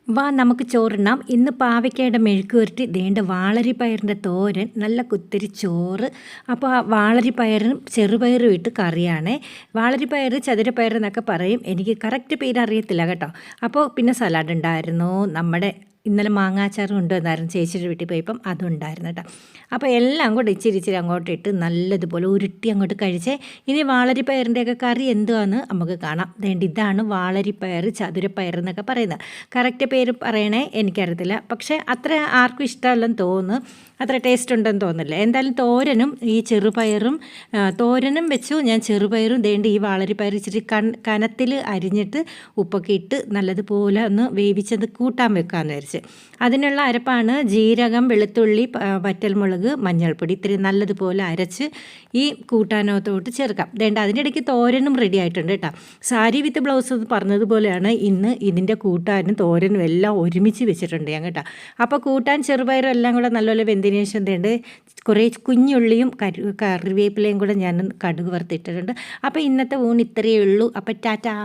വാ നമുക്ക് ചോറുണ്ണാം. ഇന്ന് പാവയ്ക്കയുടെ മെഴുക്ക് പുരട്ടി, ദേണ്ട വാളരിപ്പയറിൻ്റെ തോരൻ, നല്ല കുത്തരി ചോറ്. അപ്പോൾ ആ വാളരിപ്പയറും ചെറുപയറും ഇട്ട് കറിയാണേ. വാളരിപ്പയർ ചതുരപ്പയർ എന്നൊക്കെ പറയും. എനിക്ക് കറക്റ്റ് പേര് അറിയത്തില്ല കേട്ടോ. അപ്പോൾ പിന്നെ സലാഡ് ഉണ്ടായിരുന്നു. നമ്മുടെ ഇന്നലെ മാങ്ങാച്ചാർ കൊണ്ടുവന്നായിരുന്നു ചേച്ചിയുടെ വീട്ടിൽ പോയപ്പം, അതുണ്ടായിരുന്നു കേട്ടോ. അപ്പോൾ എല്ലാം കൂടെ ഇച്ചിരി ഇച്ചിരി അങ്ങോട്ട് ഇട്ട് നല്ലതുപോലെ ഉരുട്ടി അങ്ങോട്ട് കഴിച്ചേ. ഇനി വാളരിപ്പയറിൻ്റെയൊക്കെ കറി എന്തുവാന്ന് നമുക്ക് കാണാം. ഇതാണ് വാളരിപ്പയർ ചതുരപ്പയർ എന്നൊക്കെ പറയുന്നത്. കറക്റ്റ് പേര് പറയണേ എനിക്കറിയത്തില്ല, പക്ഷേ അത്ര ആർക്കും ഇഷ്ടമല്ലെന്ന് തോന്നുന്നു. അത്ര ടേസ്റ്റ് ഉണ്ടെന്ന് തോന്നുന്നില്ല. എന്തായാലും തോരനും ഈ ചെറുപയറും തോരനും വെച്ചു ഞാൻ. ചെറുപയറും ഈ വാളരിപ്പയർ ഇച്ചിരി കനത്തിൽ അരിഞ്ഞിട്ട് ഉപ്പൊക്കെ ഇട്ട് നല്ലതുപോലെ ഒന്ന് വേവിച്ചത് കൂട്ടാൻ വെക്കാമെന്ന് വിചാരിച്ച്. അതിനുള്ള അരപ്പാണ് ജീരകം, വെളുത്തുള്ളി, വറ്റൽമുളക്, മഞ്ഞൾപ്പൊടി ഇത്തിരി നല്ലതുപോലെ അരച്ച് ഈ കൂട്ടാനകത്തോട്ട് ചേർക്കാം. അതിൻ്റെ ഇടയ്ക്ക് തോരനും റെഡി ആയിട്ടുണ്ട് കേട്ടോ. സാരി വിത്ത് ബ്ലൗസ് എന്ന് പറഞ്ഞതുപോലെയാണ് ഇന്ന് ഇതിൻ്റെ കൂട്ടാനും തോരനും എല്ലാം ഒരുമിച്ച് വെച്ചിട്ടുണ്ട് ഞാൻ കേട്ടോ. അപ്പോൾ കൂട്ടാൻ ചെറുപയറും എല്ലാം കൂടെ നല്ലപോലെ വെന്തതിന് ശേഷം കുറേ കുഞ്ഞുള്ളിയും കറിവേപ്പിലയും കൂടെ ഞാൻ കടുക് വറുത്തിട്ടിട്ടുണ്ട്. അപ്പോൾ ഇന്നത്തെ ഊണ് ഇത്രയേ ഉള്ളൂ. അപ്പോൾ ടാറ്റാ.